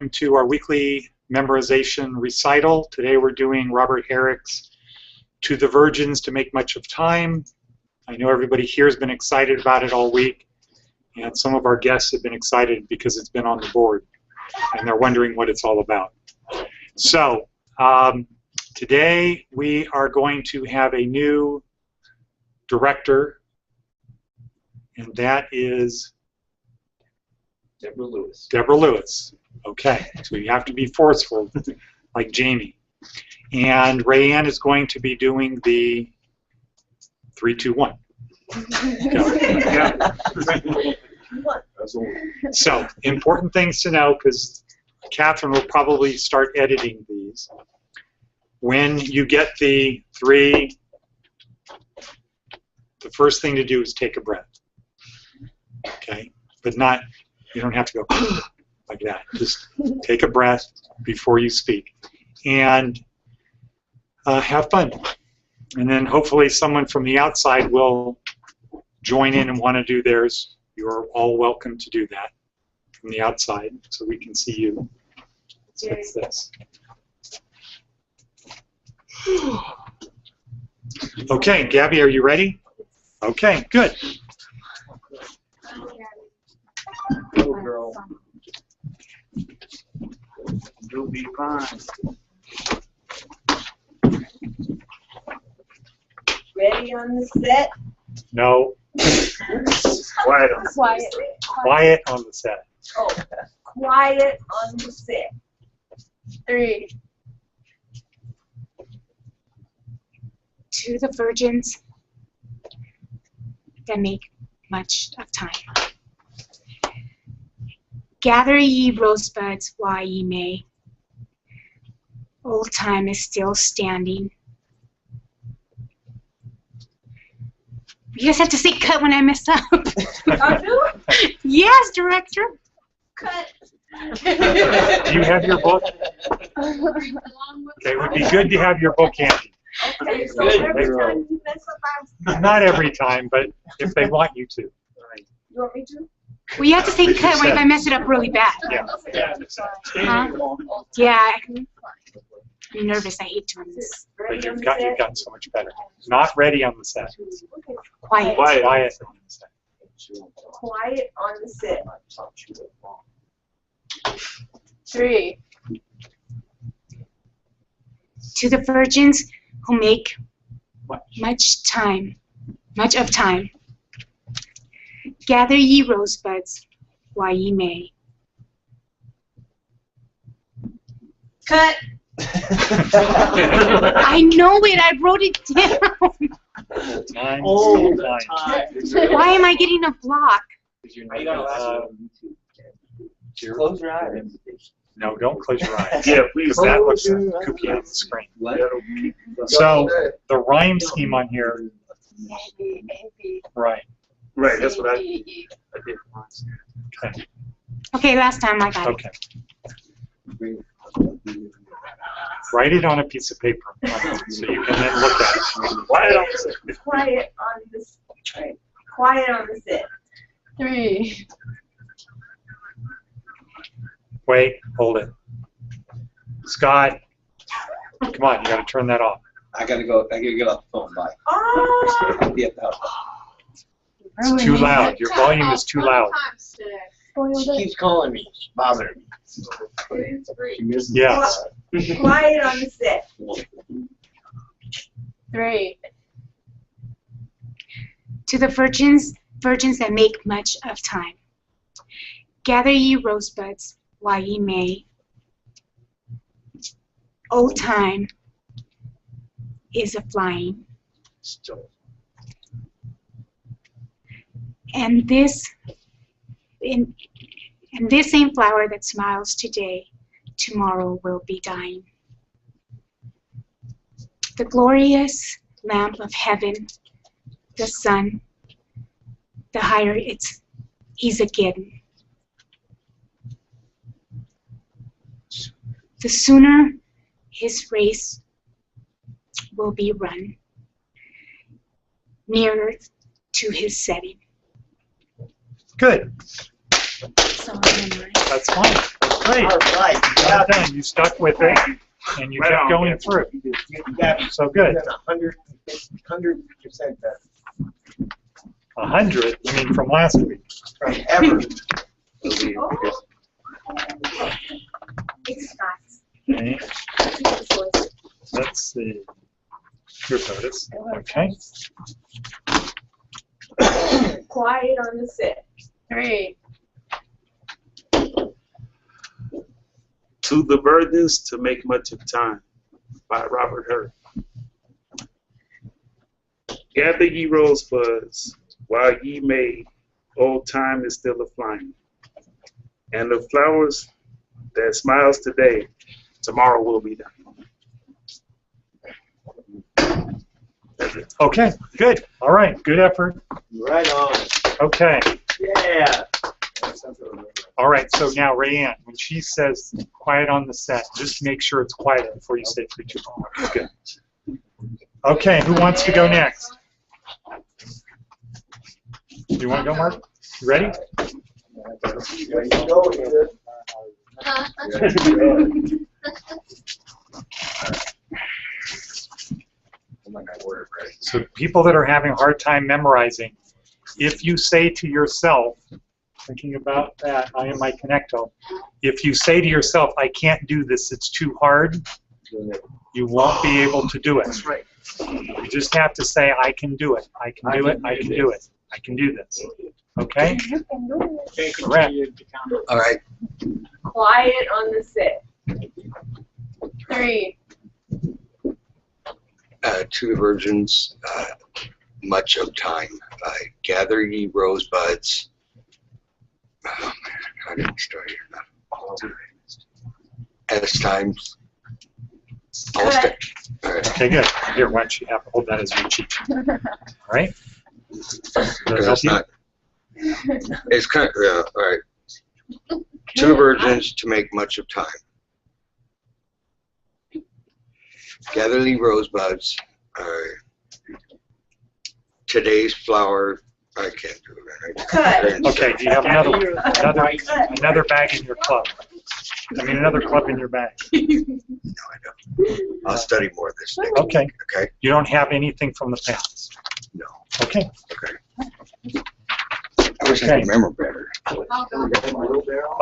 To our weekly memorization recital. Today we're doing Robert Herrick's To the Virgins to Make Much of Time. I know everybody here has been excited about it all week, and some of our guests have been excited because it's been on the board, and they're wondering what it's all about. So, today we are going to have a new director, and that is Deborah Lewis. Deborah Lewis. Okay, so you have to be forceful, like Jamie. And Rayanne is going to be doing the 3, 2, 1. Yeah. So, important things to know, because Catherine will probably start editing these. When you get the 3, the first thing to do is take a breath. Okay, but not, you don't have to go like that. Just take a breath before you speak. And have fun. And then hopefully someone from the outside will join in and want to do theirs. You're all welcome to do that from the outside so we can see you. So it's this. Okay, Gabby, are you ready? Okay, good. Go, girl. You'll be fine. Ready on the set? No. Quiet on the Quiet. Quiet on the set. Oh, quiet on the set. 3. To the virgins that make much of time. Gather ye rosebuds while ye may. Old time is still standing. You just have to say cut when I mess up. I do? Yes, director. Cut. Do you have your book? Okay, it would be good to have your book handy. Okay, so Good every girl. time you mess up, Not every time, but if they want you to. you want me to? Well, you have to say cut when if I mess it up really bad. Yeah. Huh? Yeah. I'm nervous. I hate doing this. But Ready on you've the gotten set? so much better. Not ready on the set. Quiet. Quiet on the set. Quiet on the set. 3. To the virgins who make much of time. Gather ye rosebuds while ye may. Cut. I know it. I wrote it down. Time. Oh, Time. Why am I getting a block? Close your eyes. No, don't close your eyes. Yeah, please. Because that looks kooky on the screen. So, the rhyme scheme on here, right. Right, that's what I did. Okay. Okay, last time I got it. Okay. Write it on a piece of paper so you can then look at it. Quiet on the set. Quiet on the set. Quiet on the set. 3. Wait, hold it. Scott, come on, you got to turn that off. I gotta go. I gotta get off the phone. Bye. Oh. I'll be at the house. It's too loud. Your volume is too loud. She keeps calling me. She's bothering me. Yes. Quiet on the set. 3. To the virgins that make much of time. Gather ye rosebuds while ye may. Old time is a flying. And this same flower that smiles today, tomorrow will be dying. The glorious lamp of heaven, the sun, the higher he's a getting. The sooner his race will be run, nearer to his setting. Good. So I memorized. That's fine. Great. All right. Well done. You stuck with it, and you Right kept on, going man. through. You got So good. 100% better. 100? You mean from last week? From ever. It's nice. Okay. Let's see. Here's notice. Okay. Quiet on the sit. 3. To the Burdens to Make Much of Time by Robert Herrick. Gather ye rosebuds while ye may, old time is still a-flying. And the flowers that smiles today, tomorrow will be done. That's it. Okay, good. All right, good effort. Right on. Okay. Yeah. All right, so now, Rayanne, when she says quiet on the set, just make sure it's quiet before you say 3, 2, 1. Good. Okay, who wants to go next? Do you want to go, Mark? You ready? So people that are having a hard time memorizing, if you say to yourself, thinking about that, I am my connecto, if you say to yourself, I can't do this, it's too hard, you won't be able to do it. That's right. You just have to say, I can do it, I can do it, I can do it, I can do this. Okay? Correct. All right. Quiet on the sit. 3. To the virgins, much of time. Gather ye rosebuds. Oh man, I didn't start here. As times. All right. Okay, good. Here, why don't you have hold that as your cheat sheet. All right? Does that help It's you? not. It's kind of all right. To the virgins to make much of time. Gather ye rosebuds. Today's flower. I can't do it. Cut. Okay, do you have another bag in your club? I mean, another club in your bag. No, I don't. I'll study more this next Okay. week. Okay. You don't have anything from the past? No. Okay. Okay. I wish I could remember better.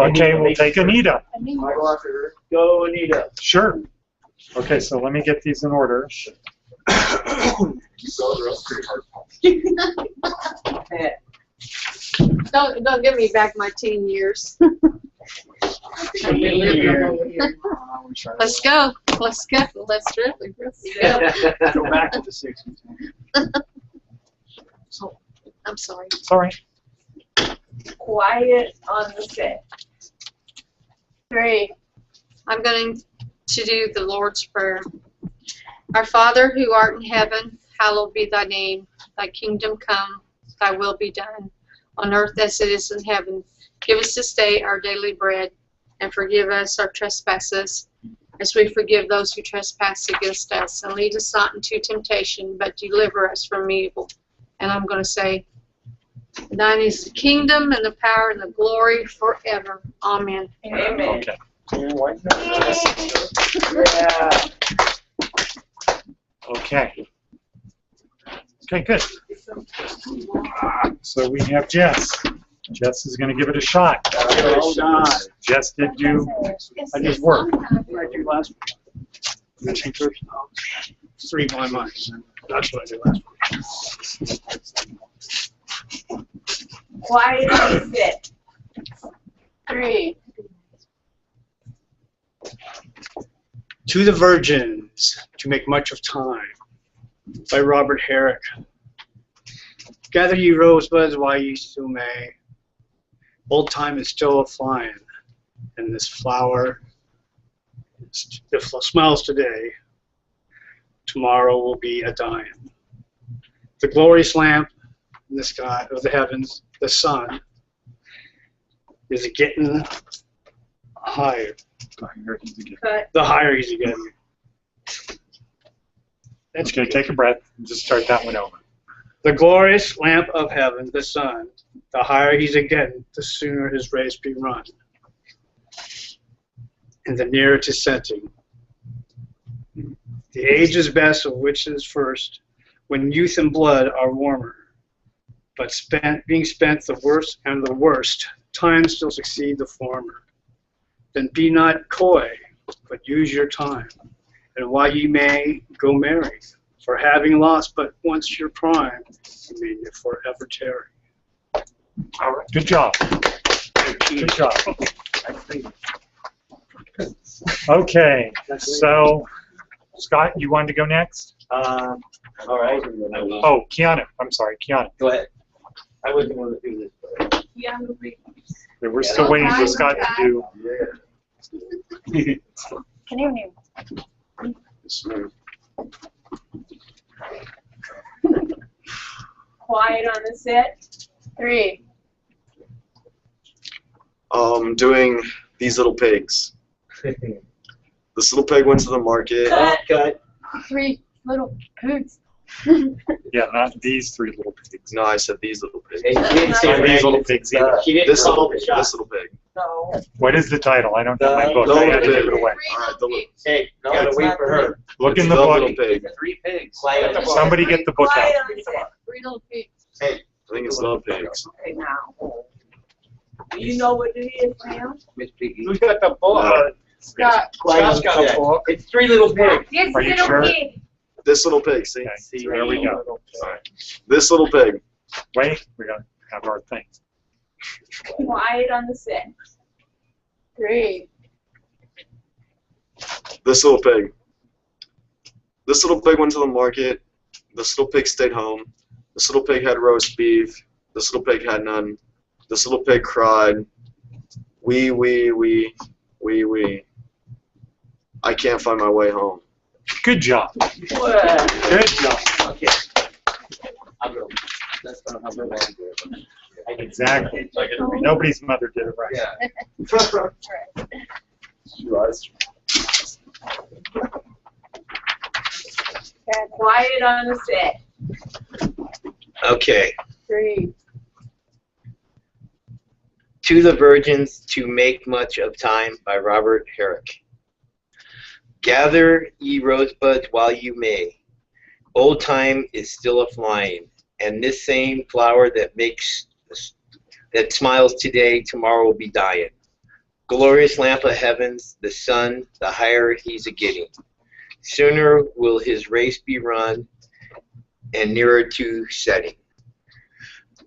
Okay, we'll take Anita. Go, Anita. Sure. Okay, so let me get these in order. Don't give me back my teen years. Let's go. Let's go. Let's really go. Go back to the 60s. I'm sorry. It's all right. Quiet on the sit. 3. I'm going to do the Lord's Prayer. Our Father who art in heaven, hallowed be thy name. Thy kingdom come, thy will be done, on earth as it is in heaven. Give us this day our daily bread, and forgive us our trespasses, as we forgive those who trespass against us. And lead us not into temptation, but deliver us from evil. And I'm going to say, thine is the kingdom and the power and the glory forever. Amen. Amen. Okay. Yeah. Okay. Okay, good. So we have Jess. Jess is going to give it a shot. Well done. Jess did do his work. What did I do last week? I think there's 3 blind mice. That's what I did last week. Quiet on the sit. 3. To the Virgins, to make much of time, by Robert Herrick. Gather ye rosebuds while ye still may. Old time is still a-flying, and this flower, if it smiles today, tomorrow will be a-dying. The glorious lamp in the sky of the heavens, the sun, is getting higher. Cut. The higher he's getting. That's good. Take a breath and just start that one over. The glorious lamp of heaven, the sun, the higher he's a getting, the sooner his race be run. and the nearer to setting. The age is best of which is first, when youth and blood are warmer. But being spent the worst and the worst, time still succeed the former. Then be not coy, but use your time, and while ye may, go marry. For having lost but once your prime, you may forever tarry. All right. Good job. Good job. Okay. So, Scott, you wanted to go next? All right. Oh, Keanu. I'm sorry, Keanu. Go ahead. I wouldn't want to do this. But... We're still waiting for Scott to do. Yeah. Can you name? Quiet on the set. 3. Doing These Little Pigs. This little pig went to the market. Cut. 3 little pigs. Yeah, not these 3 little pigs. No, I said these little pigs. Hey, she didn't say Not these little pigs. pigs either. She didn't This call little, the shot. this little pig. No. What is the title? I don't have my book. The I little had to give pig. it away. All right, the, Hey, No, gotta it's wait not for her. Look it's in the little book. pig. 3 pigs. Quiet. Somebody get the book out. Quiet on the set. 3 little pigs. I think it's the pigs. Okay, now. Do you know what it is, ma'am? Miss Piggy. Who's got the book? Scott. Scott's got the book. It's 3 little pigs. This Are you little sure? pig. This little pig, see? Okay, so there we go. This little pig. Wait, we gotta have our thing. Quiet on the set. 3. This little pig. This little pig went to the market. This little pig stayed home. This little pig had roast beef. This little pig had none. This little pig cried. Wee. I can't find my way home. Good job. What? Good job. Okay. I'll go. That's not how my mom did it. Exactly. Nobody's mother did it right. Yeah. She was. Quiet on the set. Okay. 3. To the Virgins to Make Much of Time by Robert Herrick. Gather ye rosebuds while you may. Old time is still a-flying, and this same flower that smiles today, tomorrow will be dying. Glorious lamp of heavens, the sun, the higher he's a-getting. Sooner will his race be run, and nearer to setting.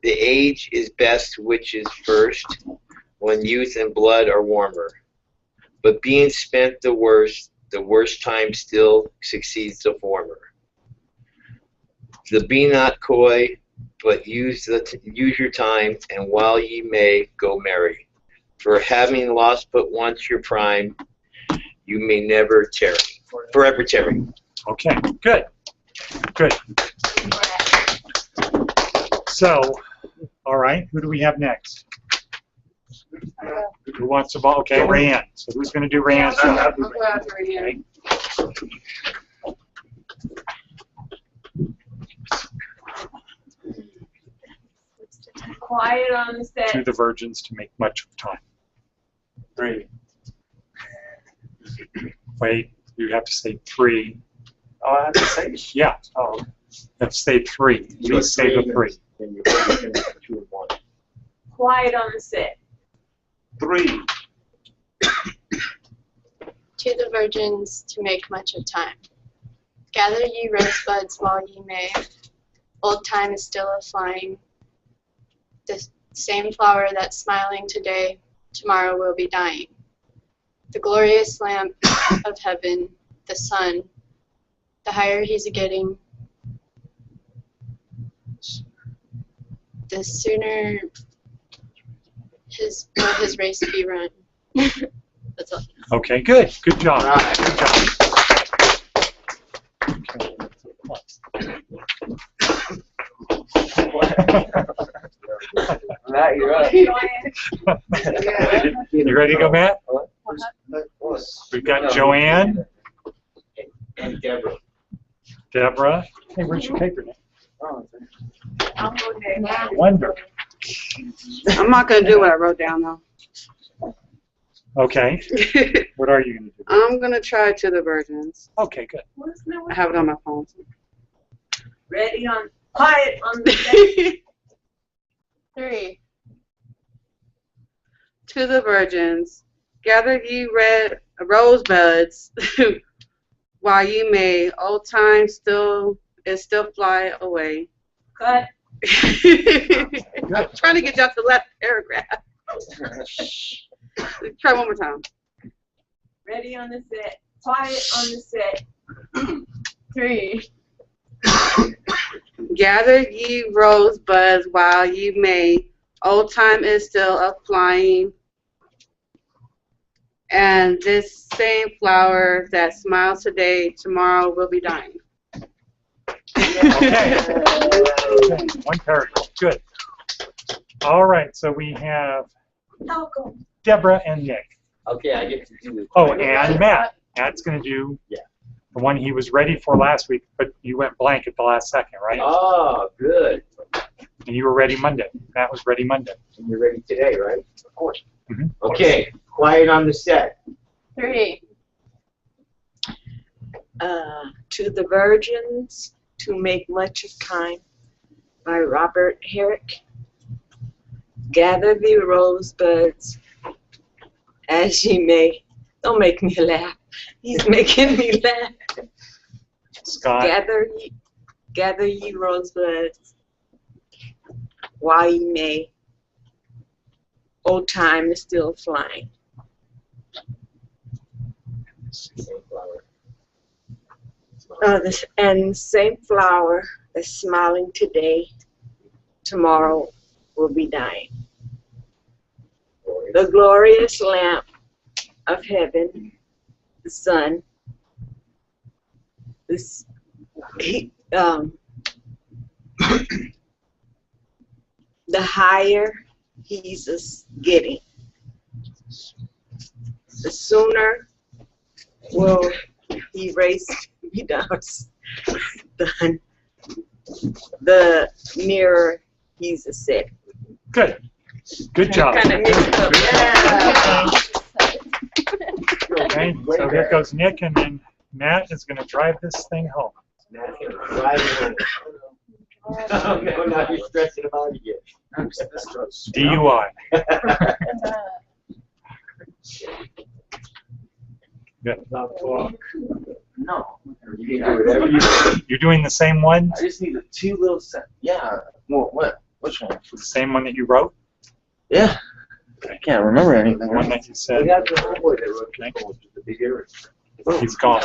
The age is best which is first, when youth and blood are warmer. But being spent the worst time still succeeds the former. The be not coy, but use your time, and while ye may, go marry. For having lost but once your prime, you may never tarry, forever tarry. Okay, good. Good. So, all right, who do we have next? Who wants to ball? Okay, Rayanne. So who's going to do Rayanne's job? I'll go after you. Quiet on the set. To the Virgins to Make Much of Time. 3. Wait, you have to say 3. Oh, I have to say. Yeah. Oh, you have to say 3. Please say the 3. Then you're 2 and 1. Quiet on the set. 3. To the virgins to make much of time. Gather ye rosebuds while ye may. Old time is still a-flying. The same flower that's smiling today, tomorrow will be dying. The glorious lamp of heaven, the sun, the higher he's a-getting, the sooner his race be run. That's all. Okay, good. Good job. Good job. Matt, you're up. You ready to go, Matt? We've got Joanne, And Deborah. Deborah. Hey, where's your paper now? I'll go next. Wonder. I'm not going to do what I wrote down, though. Okay. What are you going to do? I'm gonna try To the Virgins. Okay, good. I have it on my phone. Ready on, quiet on the set. 3. To the virgins, gather ye red rosebuds, while ye may. Old time still fly away. Cut. I'm trying to get you out the last paragraph. Try one more time. Ready on the set. Quiet on the set. 3. Gather ye rosebuds while ye may. Old time is still a flying. And this same flower that smiles today, tomorrow will be dying. Okay. One paragraph. Good. All right. So we have Deborah and Nick. Okay, I get to do. Oh, and Matt. Matt's going to do the one he was ready for last week, but you went blank at the last second, right? Oh, good. And you were ready Monday. Matt was ready Monday. And you're ready today, right? Of course. Mm-hmm. Okay, quiet on the set. 3. To the Virgins, To Make Much of Time, by Robert Herrick. Gather the rosebuds as ye may. Don't make me laugh. He's making me laugh. Scott. Gather ye rosebuds while ye may. Old time is still flying. And the same flower that's smiling today, tomorrow will be dying. The glorious lamp of heaven, the sun, the higher he's getting, the sooner will he raise me down. The nearer he's a set. Good. Good job. Kind of mixed up. Okay, so here goes Nick, and then Matt is going to drive this thing home. Matt's gonna drive it home. Oh, no, now you're stressing about it again. DUI. Good. No. You can do whatever you want. You're doing the same one? I just need the 2 little Yeah. Well, what? Which one? The same one that you wrote? Yeah. I can't remember anything. The one that you said. We got the homeboy that wrote the big earring. He's gone.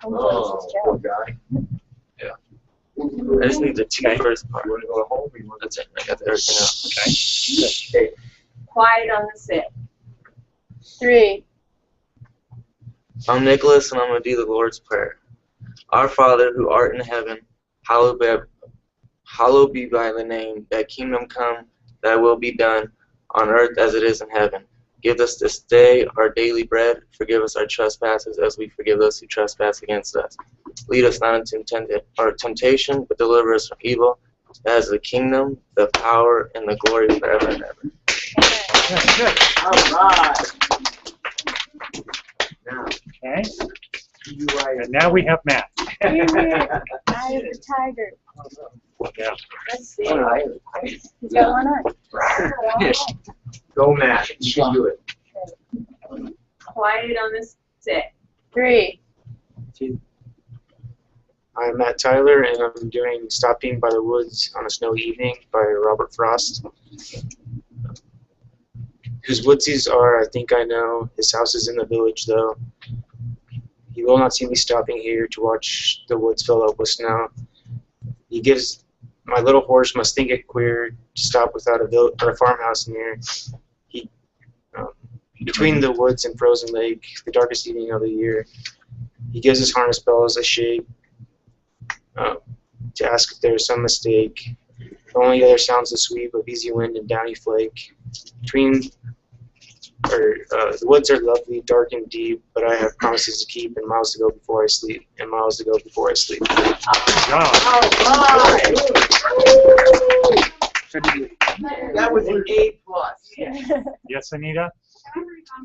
Oh, poor guy. Yeah. I just need the 2 first part. You want to go home? Or you want That's it. I got everything else. Okay. to? Quiet on the set. 3. I'm Nicholas, and I'm going to do the Lord's Prayer. Our Father, who art in heaven, hallowed be thy name. Thy kingdom come, thy will be done, on earth as it is in heaven. Give us this day our daily bread. Forgive us our trespasses, as we forgive those who trespass against us. Lead us not into temptation, but deliver us from evil. That is the kingdom, the power, and the glory forever and ever. Good. All right. Now, Okay. you write. And now we have Matt. Eye of the tiger. Yeah. Let's see. All right. He's got one eye. Go, Matt. You can do it. Quiet on the set. 3. I'm Matt Tyler, and I'm doing Stopping by the Woods on a Snowy Evening by Robert Frost. Whose woodsies are, I think I know. His house is in the village, though. He will not see me stopping here to watch the woods fill up with snow. He gives my little horse must think it queer to stop without a farmhouse near. He, between the woods and frozen lake, the darkest evening of the year, he gives his harness bells a shake to ask if there is some mistake. The only other sounds the sweep of easy wind and downy flake. The woods are lovely, dark and deep, but I have promises to keep and miles to go before I sleep. Good job. Good. That was an A+. Yes, Anita?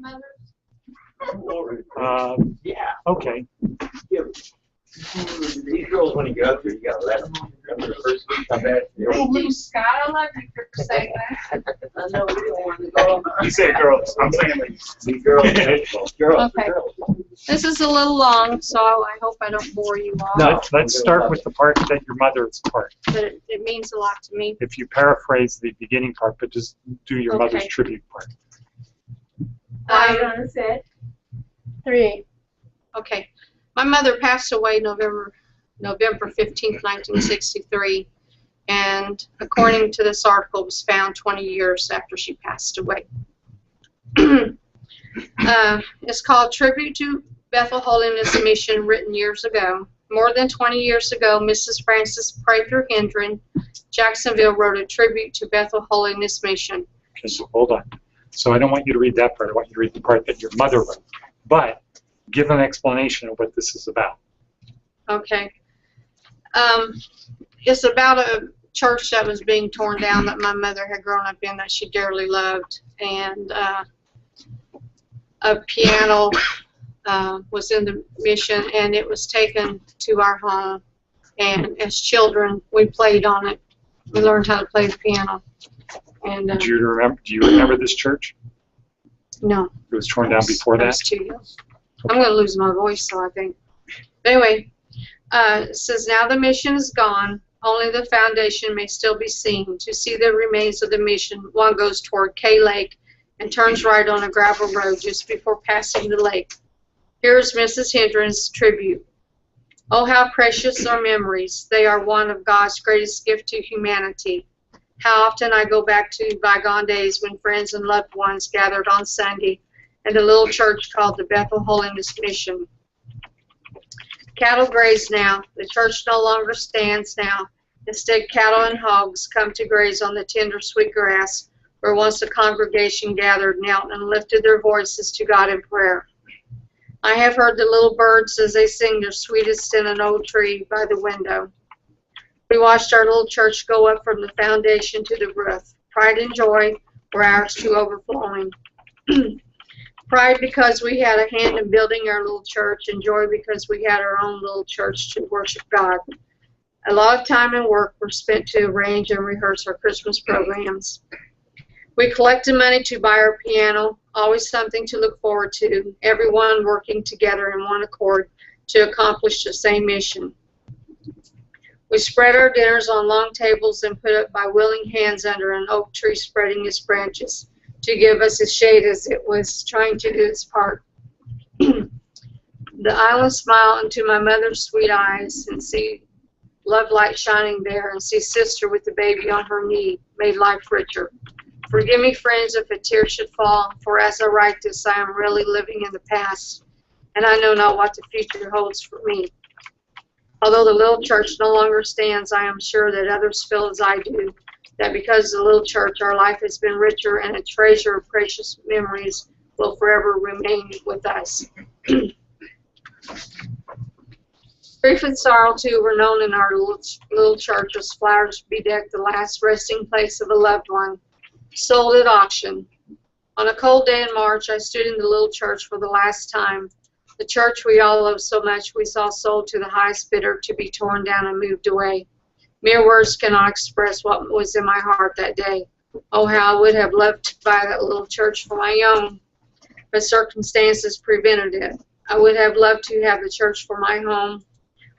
my mother's? Yeah. Okay. These girls, when you go up there, you gotta let them. The first week I bet. Scott, I love you for saying that. I know we don't want to go. You said girls. I'm saying These girls, girls, Okay. girls. This is a little long, so I hope I don't bore you all. Let's start with the part that your mother's part. But it means a lot to me. If you paraphrase the beginning part, but just do your mother's Okay. tribute part. I'm gonna sit. 3. Okay. My mother passed away November 15th, 1963, and according to this article, it was found 20 years after she passed away. It's called Tribute to Bethel Holiness Mission, written years ago. More than 20 years ago, Mrs. Frances Prather Hendren, Jacksonville, wrote a tribute to Bethel Holiness Mission. Okay, so hold on. So I don't want you to read that part. I want you to read the part that your mother wrote. But give an explanation of what this is about. Okay. It's about a church that was being torn down that my mother had grown up in that she dearly loved. And a piano was in the mission, and it was taken to our home. And as children, we played on it. We learned how to play the piano. And Do you remember this church? no. It was torn down before I that? was too young. I'm going to lose my voice, so I think. Anyway, it says, now the mission is gone. Only the foundation may still be seen. To see the remains of the mission, one goes toward K Lake and turns right on a gravel road just before passing the lake. Here is Mrs. Hendren's tribute. Oh, how precious are memories. They are one of God's greatest gift to humanity. How often I go back to bygone days when friends and loved ones gathered on Sunday in the little church called the Bethel Holiness Mission. Cattle graze now. The church no longer stands now. Instead, cattle and hogs come to graze on the tender, sweet grass where once the congregation gathered, knelt, and lifted their voices to God in prayer. I have heard the little birds as they sing their sweetest in an old tree by the window. We watched our little church go up from the foundation to the roof. Pride and joy were ours to overflowing. Pride because we had a hand in building our little church, and joy because we had our own little church to worship God. A lot of time and work were spent to arrange and rehearse our Christmas programs. We collected money to buy our piano, always something to look forward to, everyone working together in one accord to accomplish the same mission. We spread our dinners on long tables and put up by willing hands under an oak tree spreading its branches to give us a shade as it was trying to do its part. The island smile into my mother's sweet eyes and see love light shining there and see sister with the baby on her knee made life richer. Forgive me, friends, if a tear should fall, for as I write this, I am really living in the past, and I know not what the future holds for me. Although the little church no longer stands, I am sure that others feel as I do, that because of the little church, our life has been richer, and a treasure of precious memories will forever remain with us. Grief and sorrow, too, were known in our little church as flowers bedecked the last resting place of a loved one, sold at auction. On a cold day in March, I stood in the little church for the last time. The church we all love so much, we saw sold to the highest bidder to be torn down and moved away. Mere words cannot express what was in my heart that day. Oh, how I would have loved to buy that little church for my own, but circumstances prevented it. I would have loved to have the church for my home,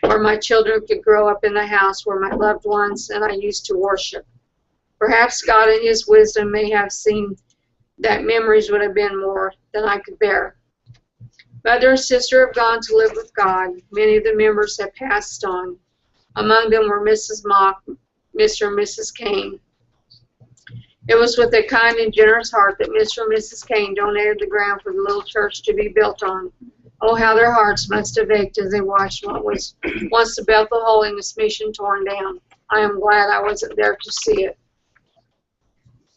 where my children could grow up in the house where my loved ones and I used to worship. Perhaps God in His wisdom may have seen that memories would have been more than I could bear. Mother and sister have gone to live with God. Many of the members have passed on. Among them were Mrs. Mock, Mr. and Mrs. Kane. It was with a kind and generous heart that Mr. and Mrs. Kane donated the ground for the little church to be built on. Oh, how their hearts must have ached as they watched what was once the Bethel Holiness Mission torn down. I am glad I wasn't there to see it.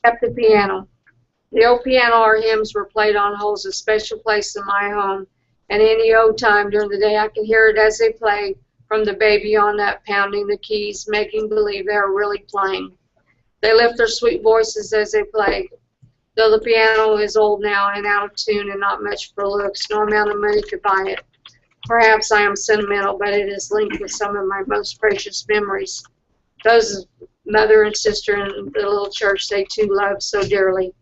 At the piano. The old piano or hymns were played on holds a special place in my home, and any old time during the day I could hear it as they played, from the baby on up, pounding the keys, making believe they are really playing. They lift their sweet voices as they play. Though the piano is old now and out of tune and not much for looks, no amount of money could buy it. Perhaps I am sentimental, but it is linked with some of my most precious memories. Those of mother and sister in the little church they too loved so dearly.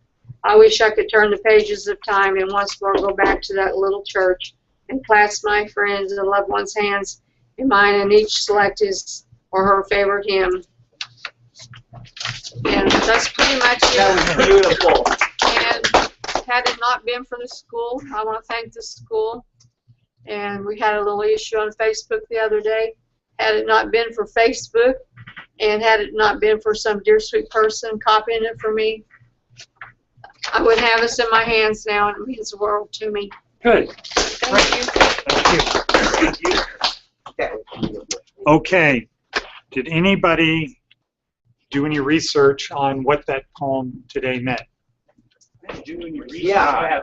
I wish I could turn the pages of time and once more go back to that little church and clasp my friends and loved ones' hands in mine and each select his or her favorite hymn. And that's pretty much it. That was beautiful. And had it not been for the school, I want to thank the school. And we had a little issue on Facebook the other day. Had it not been for Facebook, and had it not been for some dear sweet person copying it for me, I would have this in my hands now, and it means the world to me. Good. Thank you. Thank you. Okay. Did anybody do any research on what that poem today meant? Yeah,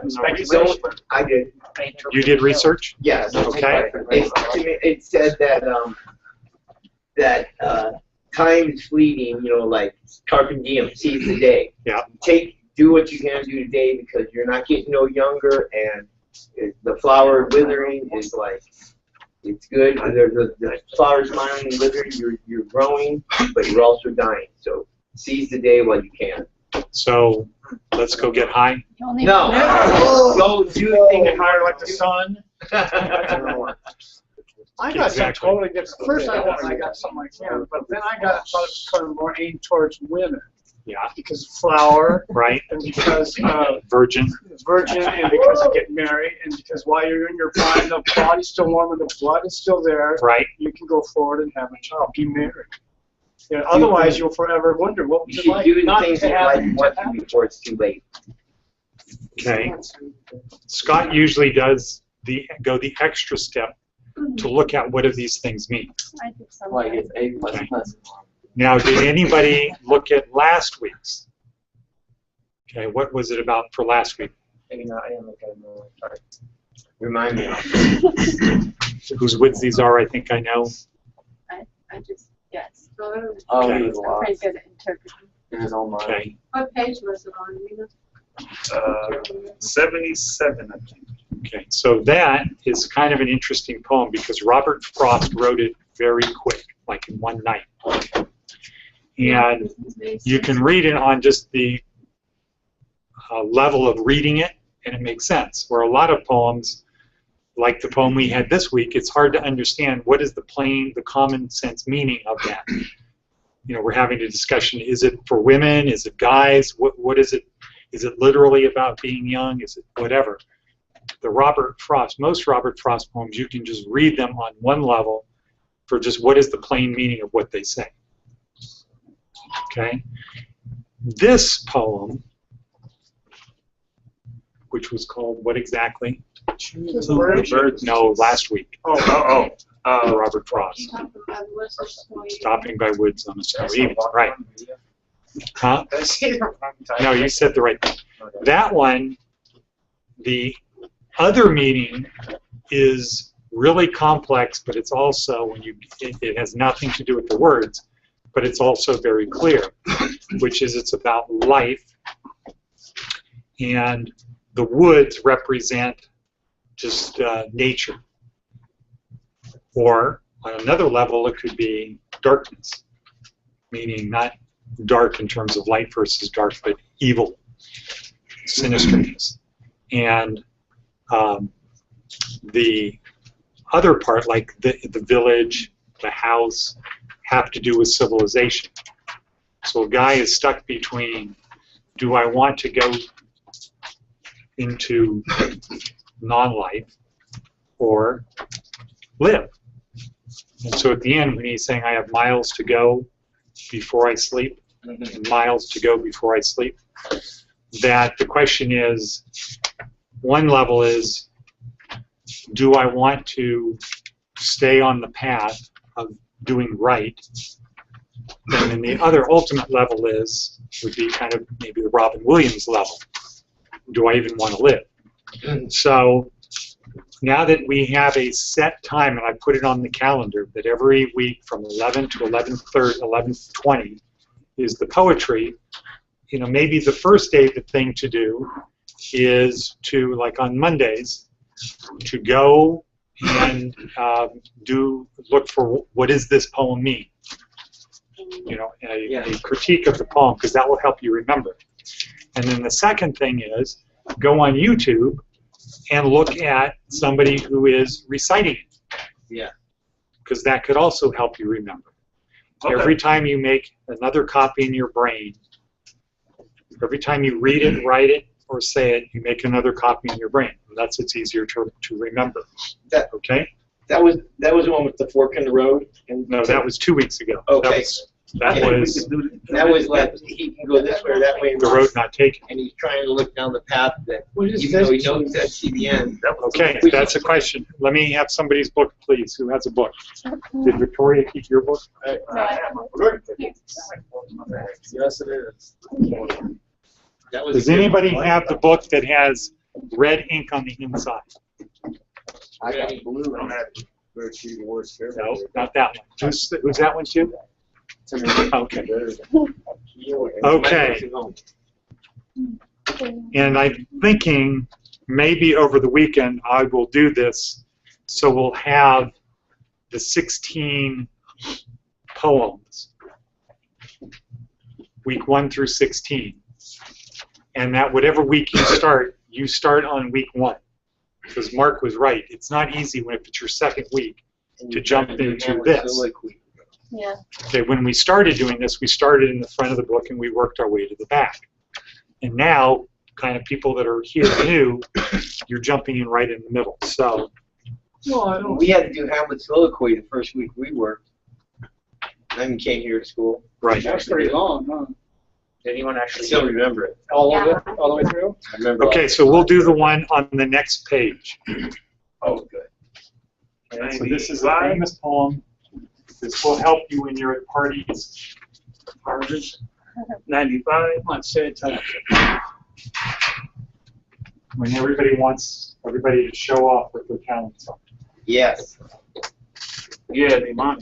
I did. You did research? Yes. Okay. It said that time is fleeting. You know, like carpe diem, seize the day. Yeah. Do what you can do today because you're not getting no younger, and the flower withering is like it's good. There's the flower smiling and withering. You're growing, but you're also dying. So seize the day while you can. So let's go get high. No. Go do things higher like the sun. I got something totally different. First I got something like that, but then I thought it was kind of more aimed towards women. Yeah. Because flower. Right. And because virgin, and because of getting married, and because while you're in your prime, the body's still warm and the blood is still there. Right. You can go forward and have a child, be married. Yeah, otherwise, you'll forever wonder what was it like do the not things to in have life it you to want have to it. before it's too late. Okay. Scott usually does go the extra step to look at what do these things mean. Like it's A plus Okay. plus. Now, did anybody look at last week's? Okay, what was it about for last week? I didn't look at it more. Sorry. Remind me. Whose woods these are, I think I know. I just, yes. Oh, Okay. he was I'm pretty lost good at interpreting. in his own mind. Okay. What page was it on, Rena? 77, I think. Okay, so that is kind of an interesting poem because Robert Frost wrote it very quick, like in one night. And you can read it on just the level of reading it, and it makes sense. Where a lot of poems, like the poem we had this week, it's hard to understand what is the common sense meaning of that. You know, we're having a discussion, is it for women, is it guys, what is it? Is it literally about being young, is it whatever? Most Robert Frost poems, you can just read them on one level for just what is the plain meaning of what they say. Okay? This poem, which was called what exactly? No, last week. Robert Frost. Stopping by woods on a snowy evening. Right. Huh? No, you said the right thing. That one, the other meaning is really complex, but it's also, it has nothing to do with the words, but it's also very clear, which is it's about life, and the woods represent just nature. Or, on another level, it could be darkness, meaning not dark in terms of light versus dark, but evil, sinisterness. And the other part, like the village, the house, have to do with civilization. So a guy is stuck between, do I want to go into non-life or live? And so at the end, when he's saying, I have miles to go before I sleep, and miles to go before I sleep, that the question is, one level is, do I want to stay on the path of doing right? And then the other ultimate level would be kind of maybe the Robin Williams level. Do I even want to live? So now that we have a set time, and I put it on the calendar, that every week from 11 to 11:20 is the poetry, you know, maybe the first day the thing to do is to, like on Mondays, to go and look for what does this poem mean? You know, a critique of the poem, because that will help you remember. And then the second thing is go on YouTube and look at somebody who is reciting it. Yeah. Because that could also help you remember. Okay. Every time you make another copy in your brain, every time you read it, write it, or say it, you make another copy in your brain. And that's what's easier to remember. Okay? That was the one with the fork in the road? No, that was 2 weeks ago. Okay. That was like he can go this way or that way. the road not taken. And he's trying to look down the path that, even though he knows that's the end. Okay, that's a question. Let me have somebody's book, please. Who has a book? Did Victoria keep your book? Yes, it is. Does anybody have the book that has red ink on the inside? I got blue on that. No, not that one. Who's that one too? Okay. Okay. And I'm thinking maybe over the weekend I will do this, so we'll have the 16 poems, week 1 through 16. And that whatever week you start on week 1. Because Mark was right. It's not easy when if it's your second week to jump into this. Yeah. Okay, when we started doing this, we started in the front of the book and we worked our way to the back. And now, kind of people that are here new, you're jumping in right in the middle. So, We had to do Hamlet's soliloquy the first week we worked. Then came here to school. right. That's pretty long, huh? Did anyone I actually? still remember it. All of it, all the way through? I remember Okay, so we'll do the one on the next page. Oh, good. Okay, so this is a famous poem. This will help you when you're at parties. 95. Come on, say it to When everybody wants everybody to show off what their talents are. Yes. Yeah, they mine.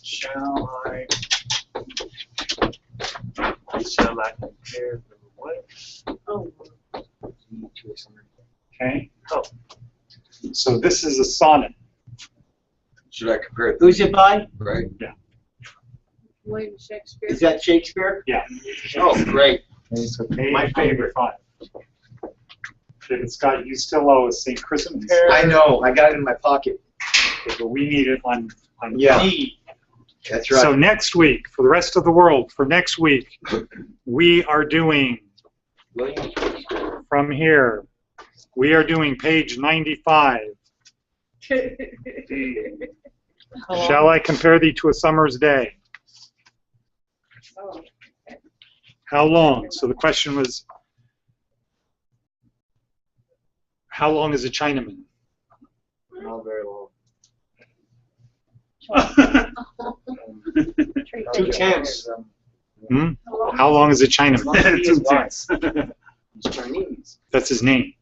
Shall I? Shall I compare the what? Oh. Okay? So this is a sonnet. Should I compare it? Who's it by? Right. William Shakespeare. Is that Shakespeare? Yeah. Oh, great. So page My favorite. 5. David Scott, you still owe us St. Christmas. I know. I got it in my pocket. Okay, but we need it on Yeah. That's right. So next week, for the rest of the world, for next week, we are doing, William Shakespeare. from here, we are doing page 95. Shall I compare thee to a summer's day? How long? So the question was, how long is a Chinaman? Not very long. 2 tenths. Hmm? How long is a Chinaman? 2 tenths. He's Chinese. That's his name.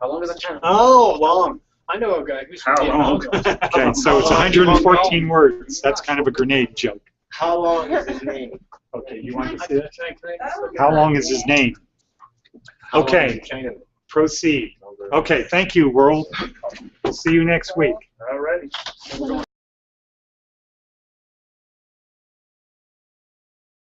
How long is that channel? Oh, long. I know a guy who's How from long? Vietnam. Okay, so it's 114 words. That's kind of a grenade joke. How long is his name? Okay, you want to see it? How long is his name? How long Okay, is China? proceed. Okay, thank you, world. We'll see you next week. All righty.